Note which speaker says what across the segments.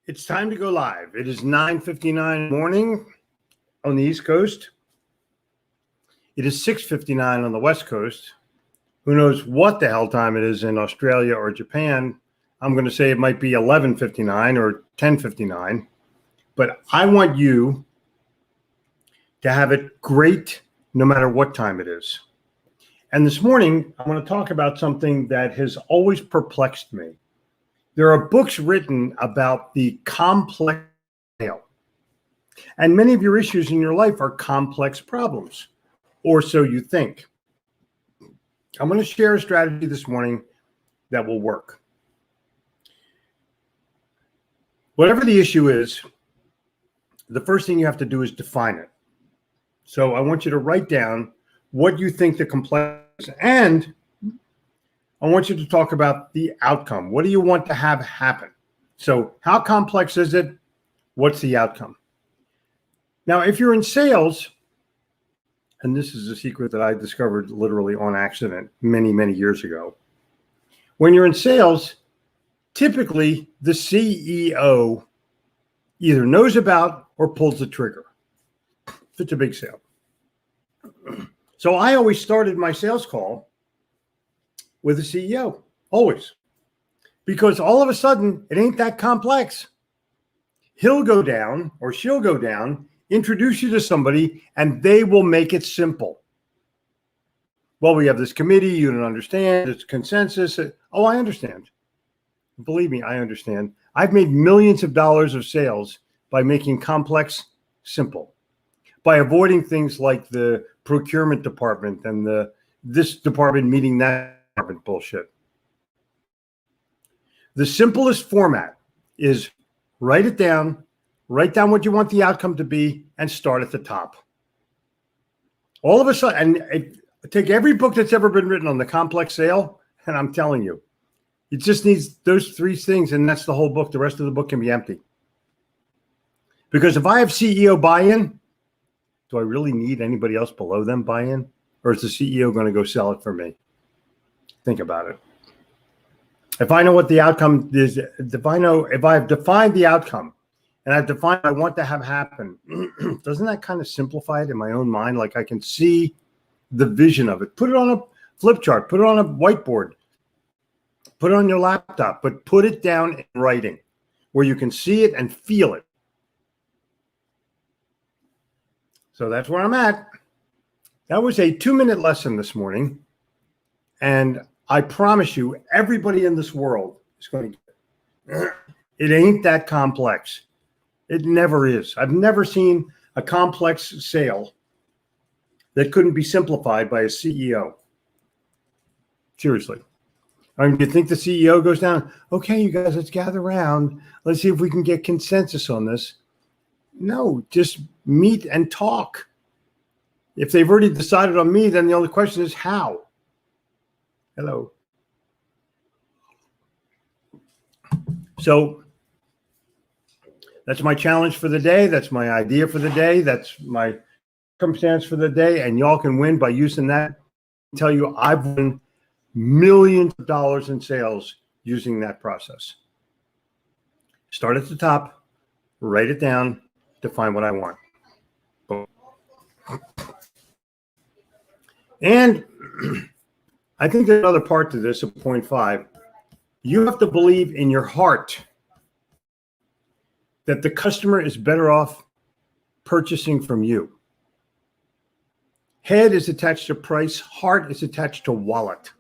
Speaker 1: It's time to go live. It is 9:59 in the morning on the East Coast. It is 6:59 on the West Coast. Who knows what the hell time it is in Australia or Japan. I'm going to say it might be 11:59 or 10:59. But I want you to have it great no matter what time it is. And this morning, I want to talk about something that has always perplexed me. There are books written about the complex sale. And many of your issues in your life are complex problems, or so you think. I'm going to share a strategy this morning that will work. Whatever the issue is, the first thing you have to do is define it. So I want you to write down what you think the complex is, and I want you to talk about the outcome. What do you want to have happen? So how complex is it? What's the outcome? Now, if you're in sales, and this is a secret that I discovered literally on accident many, many years ago. When you're in sales, typically the CEO either knows about or pulls the trigger if it's a big sale. So I always started my sales call with the CEO, always, because all of a sudden it ain't that complex. He'll go down or she'll go down, introduce you to somebody, and they will make it simple. Well, we have this committee, you don't understand, it's consensus. Oh, I understand. Believe me, I understand. I've made millions of dollars of sales by making complex simple, by avoiding things like the procurement department and this department meeting that department bullshit. The simplest format is write it down, write down what you want the outcome to be, and start at the top. All of a sudden, and take every book that's ever been written on the complex sale, and I'm telling you, it just needs those three things, and that's the whole book. The rest of the book can be empty. Because if I have CEO buy-in, do I really need anybody else below them buy-in? Or is the CEO going to go sell it for me? Think about it. If I know what the outcome is, if I've defined the outcome and I've defined what I want to have happen, doesn't that kind of simplify it in my own mind? Like I can see the vision of it. Put it on a flip chart, put it on a whiteboard, put it on your laptop, but put it down in writing where you can see it and feel it. So that's where I'm at. That was a 2-minute lesson this morning. And I promise you, everybody in this world is going to get it. It ain't that complex. It never is. I've never seen a complex sale that couldn't be simplified by a CEO. Seriously. I mean, do you think the CEO goes down, okay, you guys, let's gather around. Let's see if we can get consensus on this. No, just meet and talk. If they've already decided on me, then the only question is how. Hello. So that's my challenge for the day. That's my idea for the day. That's my circumstance for the day. And y'all can win by using that. I tell you, I've won millions of dollars in sales using that process. Start at the top, write it down, define what I want. And I think there's another part to this, of point 5. You have to believe in your heart that the customer is better off purchasing from you. Head is attached to price, heart is attached to wallet.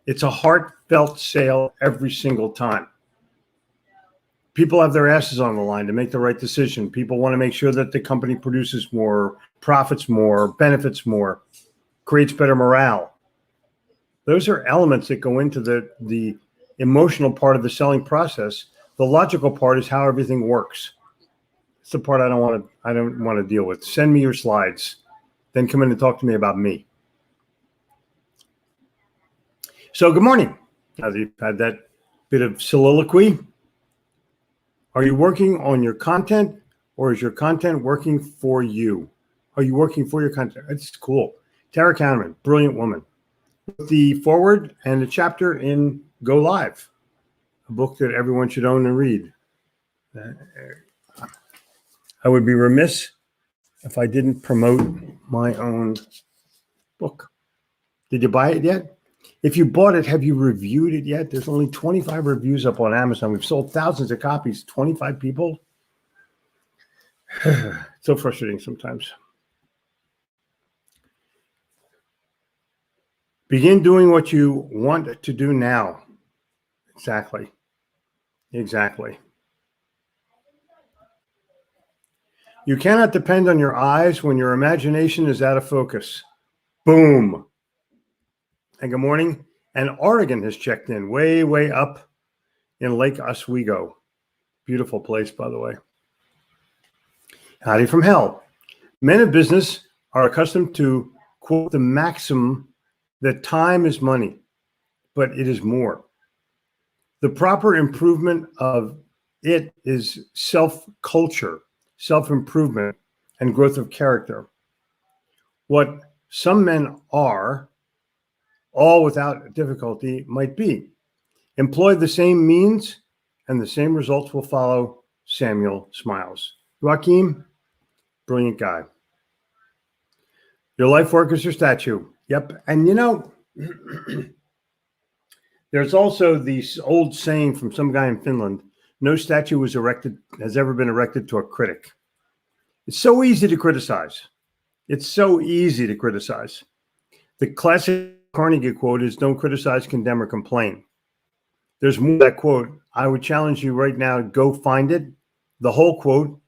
Speaker 1: It's a heartfelt sale every single time. People have their asses on the line to make the right decision. People want to make sure that the company produces more, profits more, benefits more, creates better morale. Those are elements that go into the emotional part of the selling process. The logical part is how everything works. It's the part I don't want to deal with. Send me your slides, then come in and talk to me about me. So good morning. Now that you've had that bit of soliloquy, are you working on your content, or is your content working for you? Are you working for your content? It's cool. Tara Kahneman, brilliant woman. The foreword and the chapter in Go Live, a book that everyone should own and read. I would be remiss if I didn't promote my own book. Did you buy it yet? If you bought it, have you reviewed it yet? There's only 25 reviews up on Amazon. We've sold thousands of copies, 25 people. So frustrating sometimes. Begin doing what you want to do now. Exactly. Exactly. You cannot depend on your eyes when your imagination is out of focus. Boom. And good morning. And Oregon has checked in way, way up in Lake Oswego. Beautiful place, by the way. Howdy from hell. Men of business are accustomed to quote the maxim that time is money, but it is more. The proper improvement of it is self-culture, self-improvement, and growth of character. What some men are, all without difficulty, might be. Employ the same means and the same results will follow. Samuel Smiles. Joaquin, brilliant guy. Your life work is your statue. Yep. And you know, there's also this old saying from some guy in Finland, no statue has ever been erected to a critic. It's so easy to criticize. It's so easy to criticize. The classic Carnegie quote is don't criticize, condemn, or complain. There's more to that quote. I would challenge you right now, go find it, the whole quote,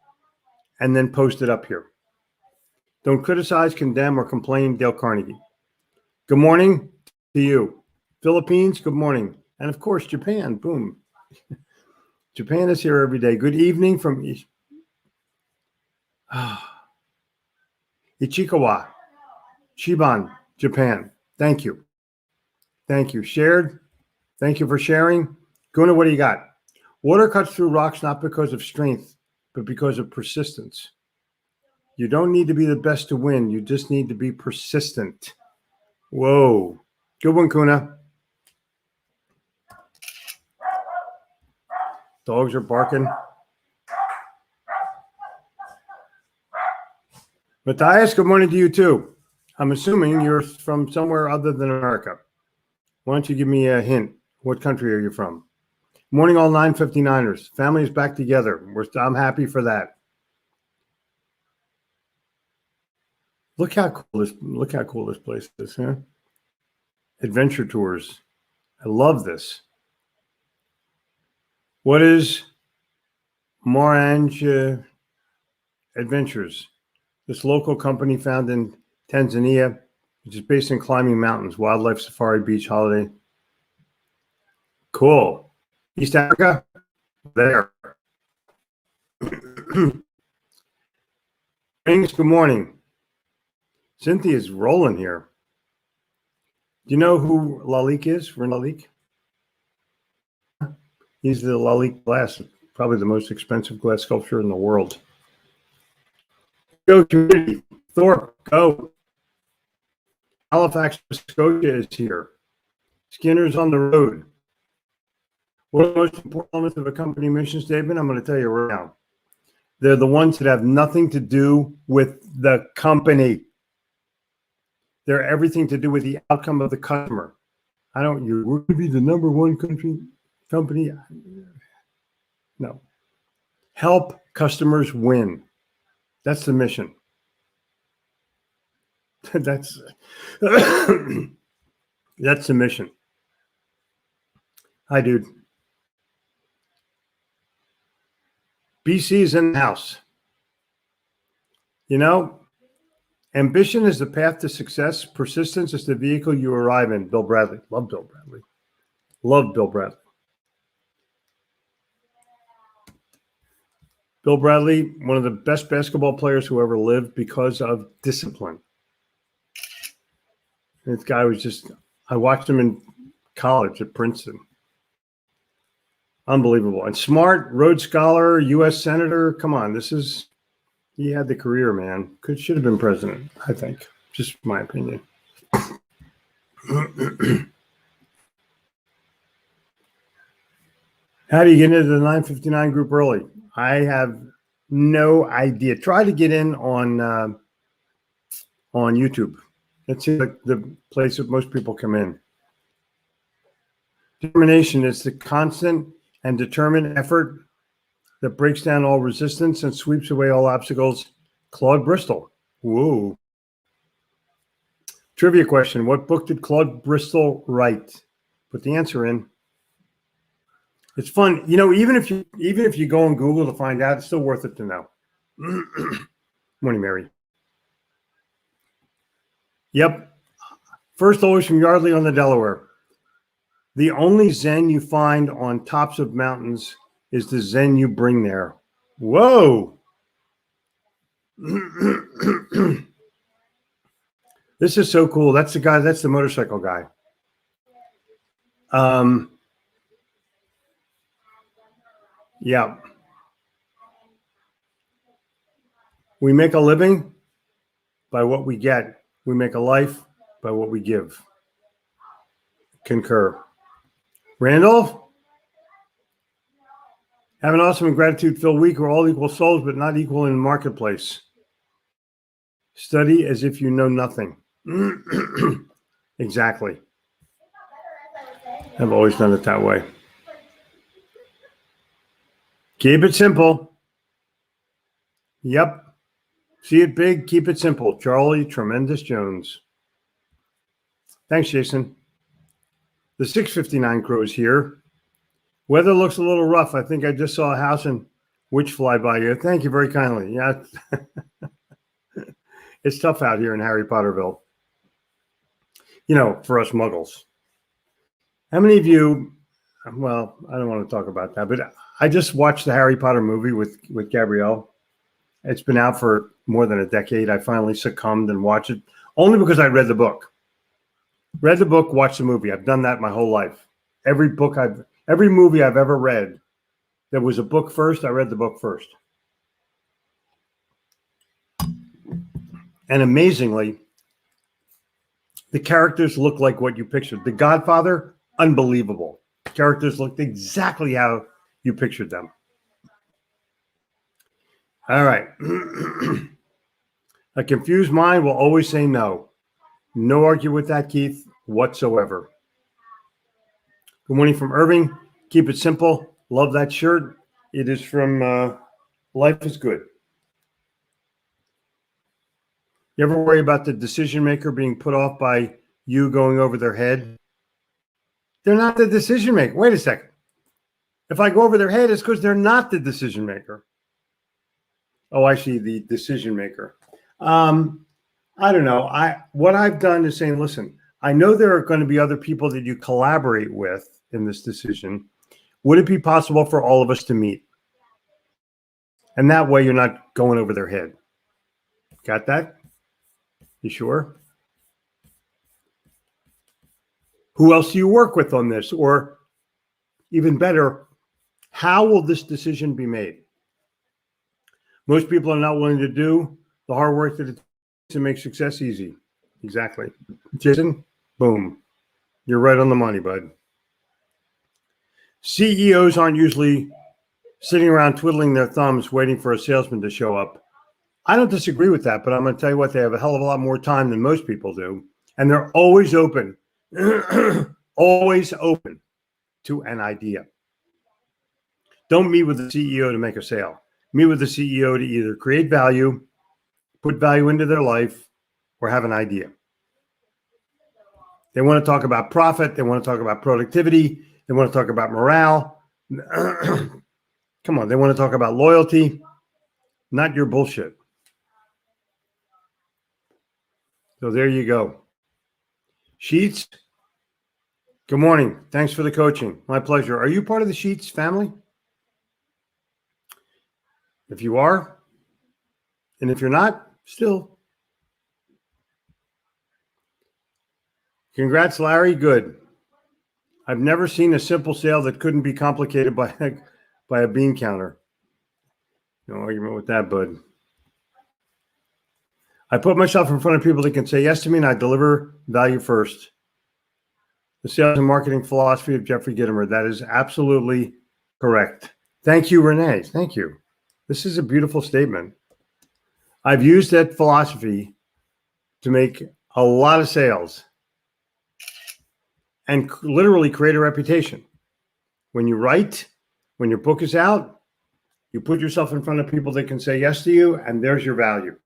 Speaker 1: and then post it up here. Don't criticize, condemn, or complain, Dale Carnegie. Good morning to you. Philippines, good morning. And of course, Japan, boom. Japan is here every day. Good evening from Ichikawa, Chiban, Japan. Thank you. Thank you. Shared. Thank you for sharing. Guna, what do you got? Water cuts through rocks not because of strength, but because of persistence. You don't need to be the best to win. You just need to be persistent. Whoa. Good one, Kuna. Dogs are barking. Matthias, good morning to you too. I'm assuming you're from somewhere other than America. Why don't you give me a hint? What country are you from? Morning, all 959ers. Family is back together. I'm happy for that. Look how cool this place is, huh? Adventure tours. I love this. What is Morange Adventures? This local company found in Tanzania, which is based in climbing mountains, wildlife safari, beach holiday. Cool. East Africa, there. Thanks. Good morning. Cynthia's rolling here. Do you know who Lalique is? Ren Lalique? He's the Lalique glass, probably the most expensive glass sculpture in the world. Go community. Thorpe, go. Halifax, Nova Scotia is here. Skinner's on the road. What are the most important elements of a company mission statement? I'm going to tell you right now. They're the ones that have nothing to do with the company. They're everything to do with the outcome of the customer. We're going to be the number one company. No. Help customers win. That's the mission. That's the mission. Hi, dude. BC's in the house. You know, ambition is the path to success. Persistence is the vehicle you arrive in. Bill Bradley. Love Bill Bradley. Love Bill Bradley. Bill Bradley, one of the best basketball players who ever lived because of discipline. This guy was just, I watched him in college at Princeton. Unbelievable. And smart, Rhodes Scholar, U.S. Senator. Come on, he had the career, man. Should have been president, I think. Just my opinion. How do you get into the 959 group early? I have no idea. Try to get in on YouTube. That's like the place that most people come in. Determination is the constant and determined effort that breaks down all resistance and sweeps away all obstacles. Claude Bristol. Whoa. Trivia question. What book did Claude Bristol write? Put the answer in. It's fun. You know, even if you go on Google to find out, it's still worth it to know. Morning, Mary. Yep. First always from Yardley on the Delaware. The only Zen you find on tops of mountains is the Zen you bring there. Whoa. This is so cool. That's the guy. That's the motorcycle guy. Yeah. We make a living by what we get. We make a life by what we give. Concur. Randolph? Have an awesome and gratitude-filled week. We're all equal souls, but not equal in the marketplace. Study as if you know nothing. Exactly. I've always done it that way. Keep it simple. Yep. See it big, keep it simple. Charlie Tremendous Jones. Thanks, Jason. The 659 crew is here. Weather looks a little rough. I think I just saw a house in Witch fly by you. Thank you very kindly. Yeah. It's tough out here in Harry Potterville. You know, for us muggles. How many of you, well, I don't want to talk about that, but I just watched the Harry Potter movie with Gabrielle. It's been out for more than a decade. I finally succumbed and watched it only because I read the book. Read the book, watched the movie. I've done that my whole life. Every movie I've ever read, there was a book first. I read the book first. And amazingly, the characters look like what you pictured. The Godfather, unbelievable. Characters looked exactly how you pictured them. All right. A confused mind will always say no. No argue with that, Keith, whatsoever. Good morning from Irving. Keep it simple. Love that shirt. It is from Life is Good. You ever worry about the decision maker being put off by you going over their head? They're not the decision maker. Wait a second. If I go over their head, it's because they're not the decision maker. Oh, I see, the decision maker. I don't know. What I've done is saying, listen, I know there are going to be other people that you collaborate with in this decision. Would it be possible for all of us to meet? And that way you're not going over their head. Got that? You sure? Who else do you work with on this? Or even better, how will this decision be made? Most people are not willing to do the hard work that it takes to make success easy. Exactly. Jason, boom. You're right on the money, bud. CEOs aren't usually sitting around twiddling their thumbs waiting for a salesman to show up. I don't disagree with that, but I'm going to tell you what, they have a hell of a lot more time than most people do. And they're always open, always open to an idea. Don't meet with the CEO to make a sale. Meet with the CEO to either create value, put value into their life, or have an idea. They want to talk about profit. They want to talk about productivity. They want to talk about morale. Come on, they want to talk about loyalty, not your bullshit. So there you go. Sheets, good morning. Thanks for the coaching. My pleasure. Are you part of the Sheets family? If you are, and if you're not, still. Congrats, Larry. Good. I've never seen a simple sale that couldn't be complicated by a bean counter. No argument with that, bud. I put myself in front of people that can say yes to me, and I deliver value first. The sales and marketing philosophy of Jeffrey Gitomer. That is absolutely Correct. Thank you, Renee. Thank you. This is a beautiful statement. I've used that philosophy to make a lot of sales and literally create a reputation. When you write, when your book is out, you put yourself in front of people that can say yes to you, and there's your value.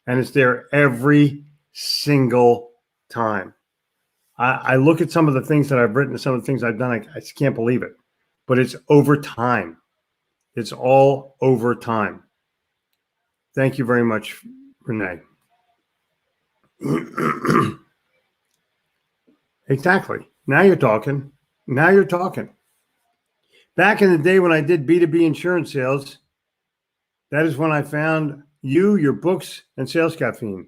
Speaker 1: And it's there every single time. I look at some of the things that I've written, some of the things I've done, I just can't believe it. But it's over time. It's all over time. Thank you very much, Renee. Exactly. Now you're talking. Now you're talking. Back in the day when I did B2B insurance sales, that is when I found you, your books, and Sales Caffeine.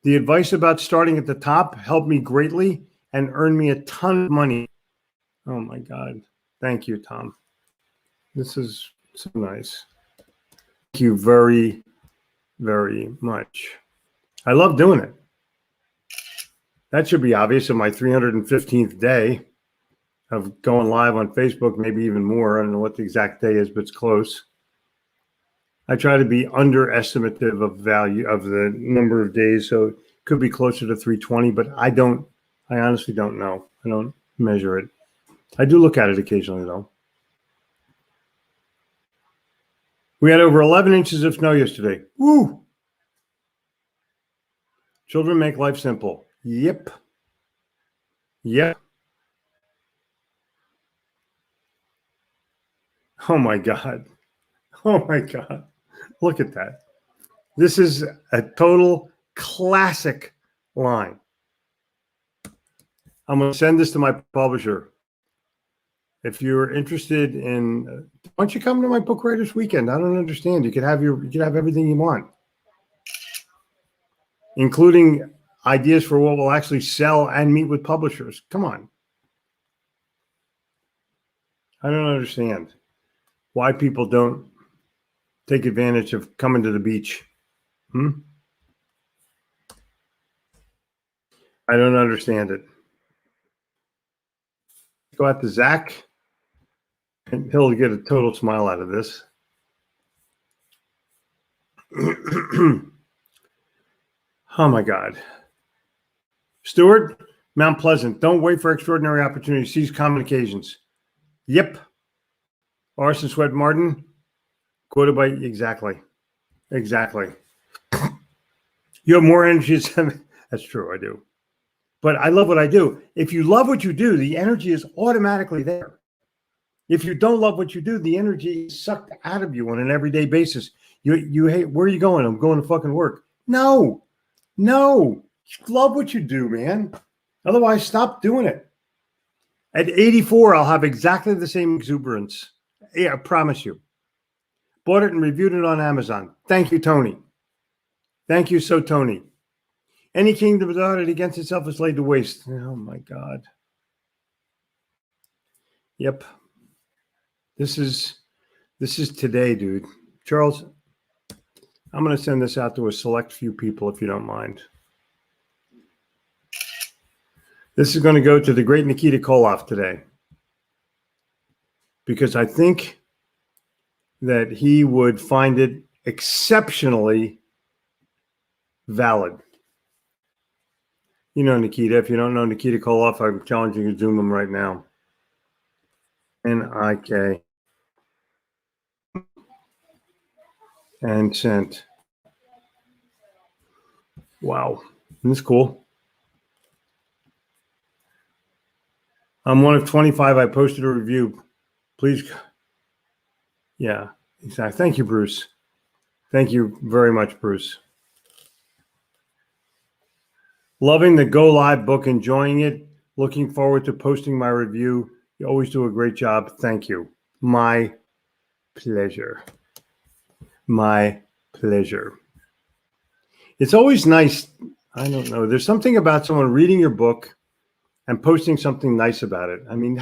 Speaker 1: The advice about starting at the top helped me greatly and earned me a ton of money. Oh my God. Thank you, Tom. This is so nice. Thank you very, very much. I love doing it. That should be obvious on my 315th day of going live on Facebook, maybe even more. I don't know what the exact day is, but it's close. I try to be underestimative of value of the number of days, so it could be closer to 320, but I honestly don't know. I don't measure it. I do look at it occasionally, though. We had over 11 inches of snow yesterday. Woo! Children make life simple. Yep. Yep. Oh my God. Oh my God. Look at that. This is a total classic line. I'm going to send this to my publisher. If you're interested in, why don't you come to my book writers weekend? I don't understand. You could have everything you want, including ideas for what will actually sell and meet with publishers. Come on. I don't understand why people don't take advantage of coming to the beach. I don't understand it. Go out to Zach, and he'll get a total smile out of this. Oh my God. Stuart, Mount Pleasant. Don't wait for extraordinary opportunities. Seize common occasions. Yep. Orson Swett Martin, quoted by exactly. You have more energy than that's true. I do. But I love what I do. If you love what you do, the energy is automatically there. If you don't love what you do, the energy is sucked out of you on an everyday basis. You hate, where are you going? I'm going to fucking work. No. Love what you do, man. Otherwise, stop doing it. At 84, I'll have exactly the same exuberance. Yeah, I promise you. Bought it and reviewed it on Amazon. Thank you, Tony. Thank you, so Tony. Any kingdom divided against itself is laid to waste. Oh my God. Yep. This is today, dude. Charles, I'm going to send this out to a select few people if you don't mind. This is going to go to the great Nikita Koloff today, because I think that he would find it exceptionally valid. You know Nikita. If you don't know Nikita Koloff, I'm challenging you to Zoom him right now. N-I-K. And sent. Wow. Isn't this cool? I'm one of 25. I posted a review. Please. Yeah, exactly. Thank you, Bruce. Thank you very much, Bruce. Loving the Go Live book, enjoying it. Looking forward to posting my review. You always do a great job. Thank you. My pleasure. My pleasure. It's always nice. I don't know. There's something about someone reading your book and posting something nice about it. I mean,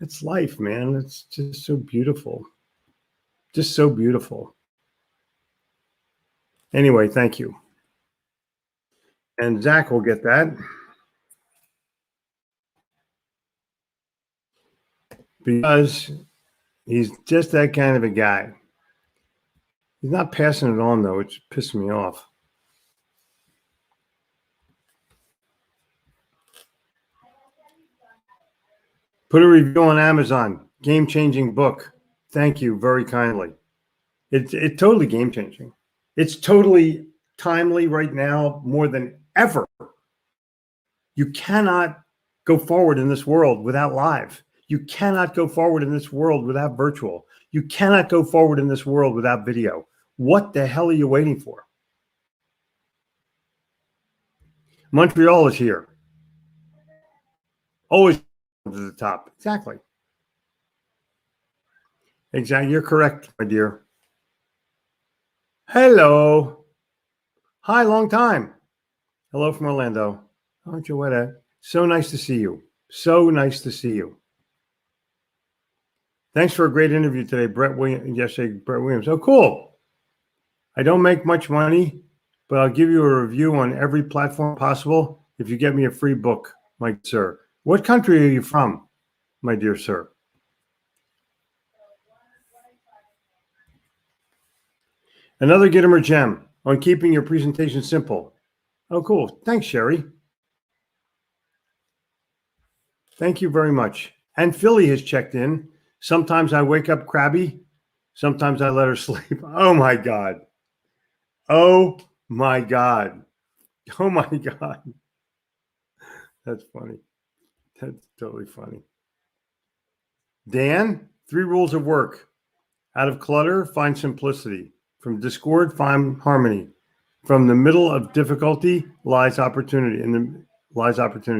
Speaker 1: it's life, man. It's just so beautiful. Just so beautiful. Anyway, thank you. And Zach will get that. because he's just that kind of a guy. He's not passing it on, though. It's pissing me off. Put a review on Amazon. Game-changing book. Thank you very kindly. It's totally game-changing. It's totally timely right now more than ever. You cannot go forward in this world without live. You cannot go forward in this world without virtual. You cannot go forward in this world without video. What the hell are you waiting for? Montreal is here. Always to the top. Exactly. Exactly. You're correct, my dear. Hello. Hi, long time. Hello from Orlando. Aren't you what? So nice to see you. So nice to see you. Thanks for a great interview today, Brett Williams. Yesterday, Brett Williams. Oh, cool. I don't make much money, but I'll give you a review on every platform possible if you get me a free book, my sir. What country are you from, my dear sir? Another Gittimer gem on keeping your presentation simple. Oh, cool. Thanks, Sherry. Thank you very much. And Philly has checked in. Sometimes I wake up crabby. Sometimes I let her sleep. Oh, my God. Oh, my God. Oh, my God. That's funny. That's totally funny. Dan, 3 rules of work. Out of clutter, find simplicity. From discord, find harmony. From the middle of difficulty lies opportunity.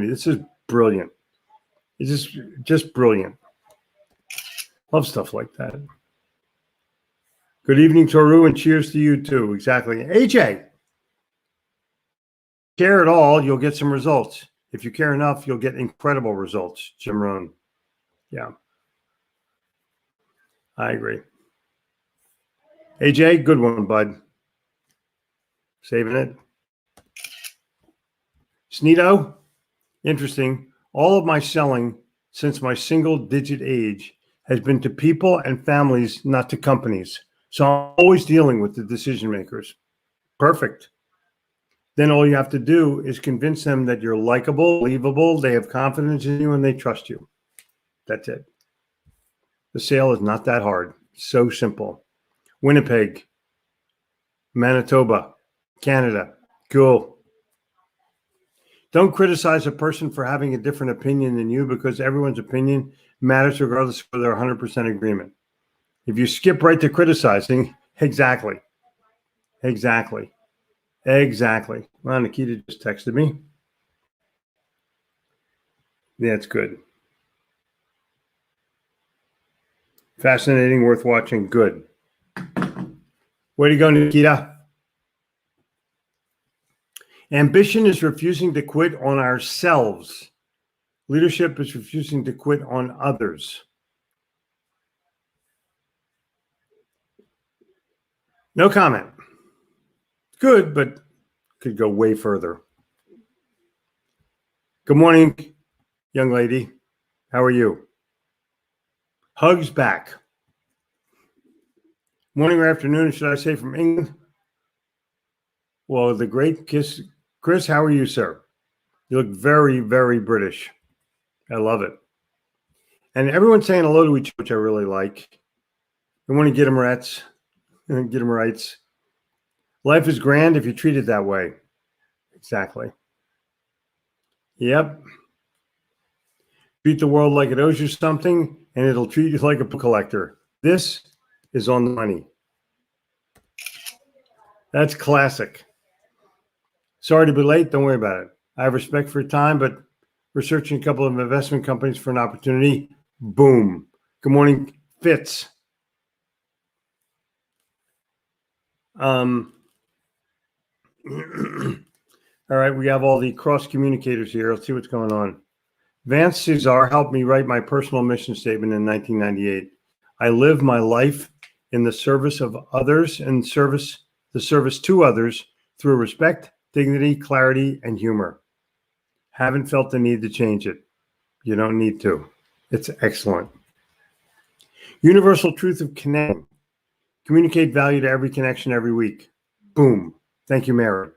Speaker 1: This is brilliant. It's just brilliant. Love stuff like that. Good evening, Toru, and cheers to you too. Exactly. AJ, care at all, you'll get some results. If you care enough, you'll get incredible results. Jim Rohn. Yeah. I agree. AJ, good one, bud. Saving it. Sneedo, interesting. All of my selling since my single-digit age has been to people and families, not to companies. So I'm always dealing with the decision makers. Perfect. Then all you have to do is convince them that you're likable, believable, they have confidence in you, and they trust you. That's it. The sale is not that hard. So simple. Winnipeg, Manitoba, Canada. Cool. Don't criticize a person for having a different opinion than you, because everyone's opinion matters regardless of whether they're 100% agreement. If you skip right to criticizing, exactly. Well, Nikita just texted me. Yeah, it's good. Fascinating, worth watching. Good. Way to go, Nikita. Ambition is refusing to quit on ourselves. Leadership is refusing to quit on others. No comment. Good, but could go way further. Good morning, young lady. How are you? Hugs back. Morning or afternoon, should I say, from England? Well, the great kiss. Chris, how are you, sir? You look very, very British. I love it. And everyone's saying hello to each other, which I really like. I want to get them rats. Get them rights. Life is grand if you treat it that way. Exactly. Yep. Treat the world like it owes you something, and it'll treat you like a book collector. This is on the money. That's classic. Sorry to be late. Don't worry about it. I have respect for your time, but researching a couple of investment companies for an opportunity. Boom. Good morning, Fitz. All right, we have all the cross communicators here. Let's see what's going on. Vance Cesar helped me write my personal mission statement in 1998. I live my life in the service of others and the service to others through respect, dignity, clarity, and humor. Haven't felt the need to change it. You don't need to. It's excellent. Universal Truth of Connecting. Communicate value to every connection every week. Boom. Thank you, Mary.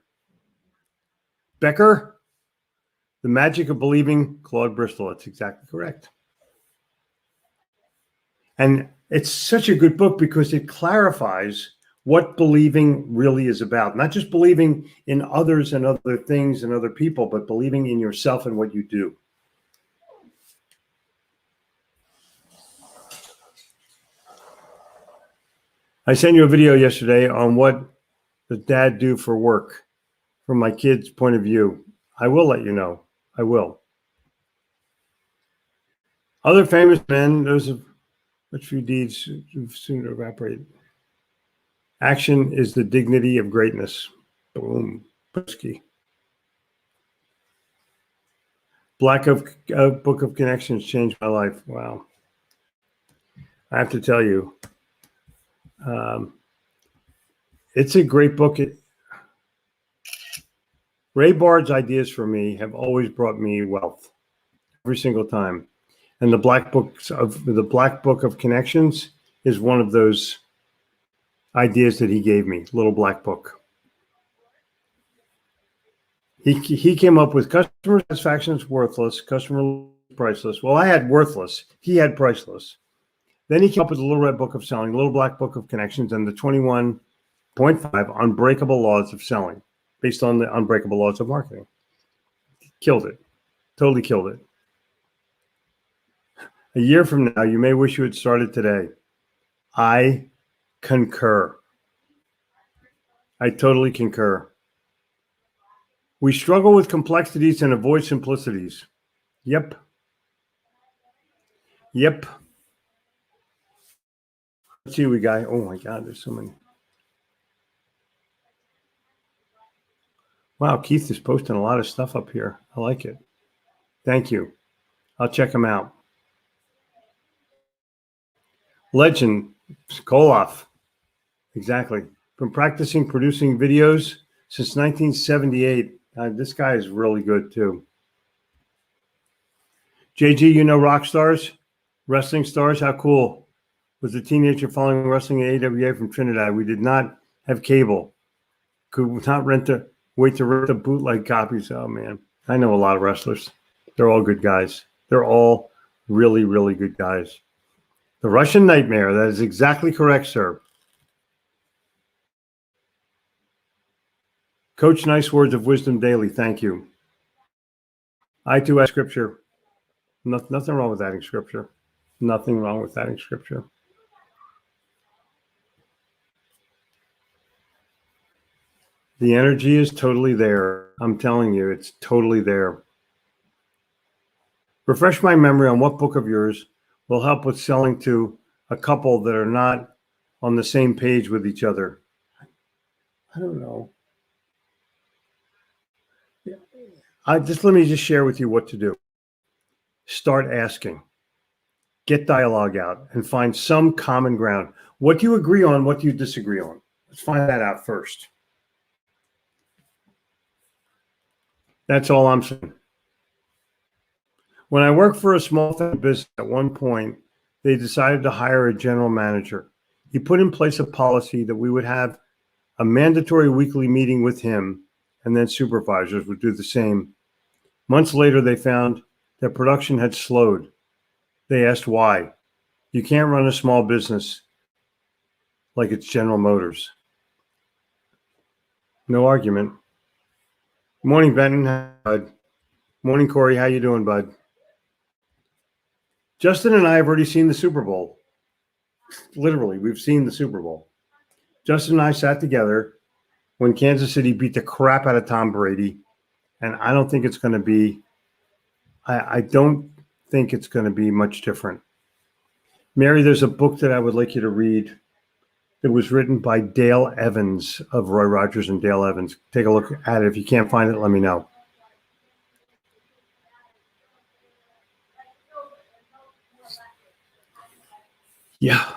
Speaker 1: Becker, The Magic of Believing, Claude Bristol. That's exactly correct. And it's such a good book because it clarifies what believing really is about. Not just believing in others and other things and other people, but believing in yourself and what you do. I sent you a video yesterday on what does dad do for work from my kids' point of view. I will let you know. I will. Other famous men, those of which few deeds soon to evaporate. Action is the dignity of greatness. Boom. Pusky. Book of Connections changed my life. Wow. I have to tell you, it's a great book. Ray Bard's ideas for me have always brought me wealth every single time. And the Black Book of Connections is one of those ideas that he gave me, little black book. He came up with customer satisfaction is worthless, customer priceless. Well, I had worthless. He had priceless. Then he came up with the Little Red Book of Selling, Little Black Book of Connections, and the 21.5 Unbreakable Laws of Selling, based on the Unbreakable Laws of Marketing. Killed it. Totally killed it. A year from now, you may wish you had started today. I concur. I totally concur. We struggle with complexities and avoid simplicities. Yep. Let's see what we got. Oh my God, there's so many. Wow, Keith is posting a lot of stuff up here. I like it. Thank you. I'll check them out. Legend, Koloff. Exactly. Been practicing producing videos since 1978. This guy is really good too. JG, you know rock stars? Wrestling stars? How cool. Was a teenager following wrestling at AWA from Trinidad. We did not have cable. Could not wait to rent the bootleg copies. Oh, man. I know a lot of wrestlers. They're all good guys. They're all really, really good guys. The Russian Nightmare. That is exactly correct, sir. Coach, nice words of wisdom daily. Thank you. I too add scripture. Nothing wrong with adding scripture. Nothing wrong with adding scripture. The energy is totally there. I'm telling you, it's totally there. Refresh my memory on what book of yours will help with selling to a couple that are not on the same page with each other. I don't know. Let me just share with you what to do. Start asking. Get dialogue out and find some common ground. What do you agree on? What do you disagree on? Let's find that out first. That's all I'm saying. When I worked for a small family business at one point, they decided to hire a general manager. He put in place a policy that we would have a mandatory weekly meeting with him, and then supervisors would do the same. Months later, they found that production had slowed. They asked why. You can't run a small business like it's General Motors. No argument. Good morning, Benton. Bud. Morning, Corey. How you doing, bud? Justin and I have already seen the Super Bowl. Literally, we've seen the Super Bowl. Justin and I sat together when Kansas City beat the crap out of Tom Brady, and I don't think it's going to be I don't think it's going to be much different. Mary, there's a book that I would like you to read that was written by Dale Evans of Roy Rogers and Dale Evans. Take a look at it. If you can't find it, let me know. Yeah.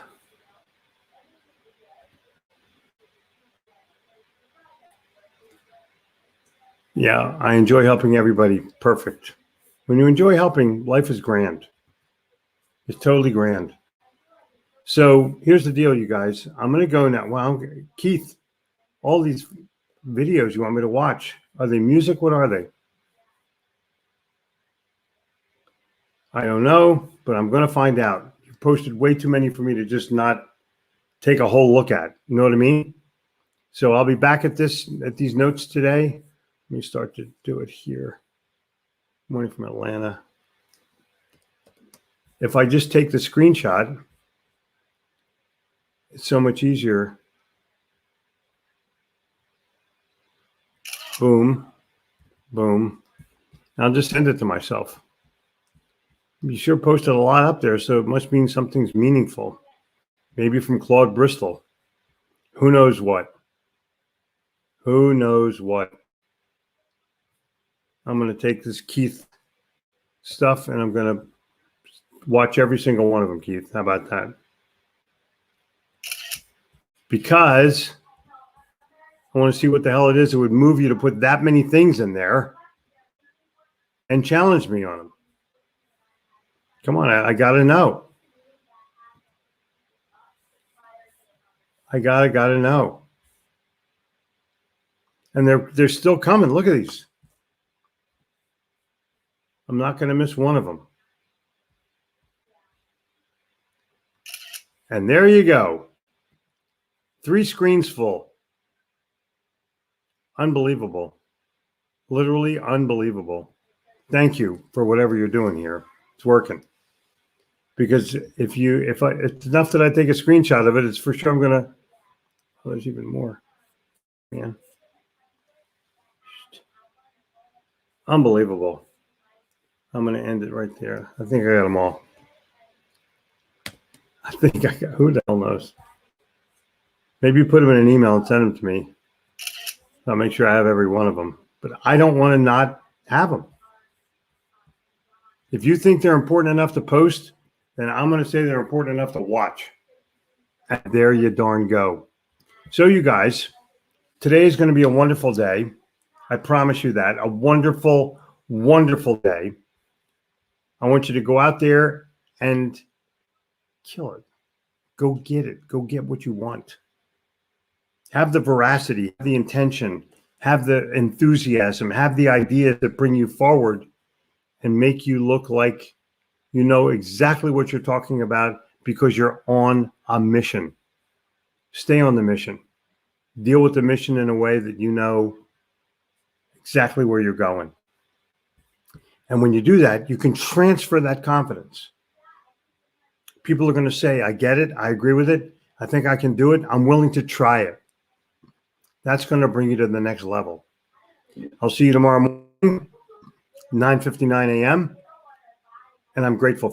Speaker 1: Yeah, I enjoy helping everybody. Perfect. When you enjoy helping, life is grand. It's totally grand. So here's the deal, you guys. I'm going to go now. Well, Keith, all these videos you want me to watch, are they music? What are they? I don't know, but I'm going to find out. You posted way too many for me to just not take a whole look at. You know what I mean? So I'll be back at these notes today. Let me start to do it here. Morning from Atlanta. If I just take the screenshot, it's so much easier. Boom, boom. I'll just send it to myself. You sure posted a lot up there, so it must mean something's meaningful. Maybe from Claude Bristol. Who knows what? Who knows what? I'm going to take this Keith stuff and I'm going to watch every single one of them, Keith. How about that? Because I want to see what the hell it is that would move you to put that many things in there and challenge me on them. Come on, I got to know. I gotta know. And they're still coming. Look at these. I'm not going to miss one of them. And there you go. 3 screens full. Unbelievable. Literally unbelievable. Thank you for whatever you're doing here. It's working. Because if it's enough that I take a screenshot of it, it's for sure I'm going to, oh, there's even more. Man. Unbelievable. I'm going to end it right there. I think I got them all. I think I got, who the hell knows? Maybe you put them in an email and send them to me. I'll make sure I have every one of them. But I don't want to not have them. If you think they're important enough to post, then I'm going to say they're important enough to watch. And there you darn go. So you guys, today is going to be a wonderful day. I promise you that. A wonderful, wonderful day. I want you to go out there and kill it. Go get it. Go get what you want. Have the veracity, have the intention, have the enthusiasm, have the ideas that bring you forward and make you look like you know exactly what you're talking about because you're on a mission. Stay on the mission. Deal with the mission in a way that you know exactly where you're going. And when you do that, you can transfer that confidence. People are going to say, I get it. I agree with it. I think I can do it. I'm willing to try it. That's going to bring you to the next level. I'll see you tomorrow morning, 9:59 a.m. And I'm grateful for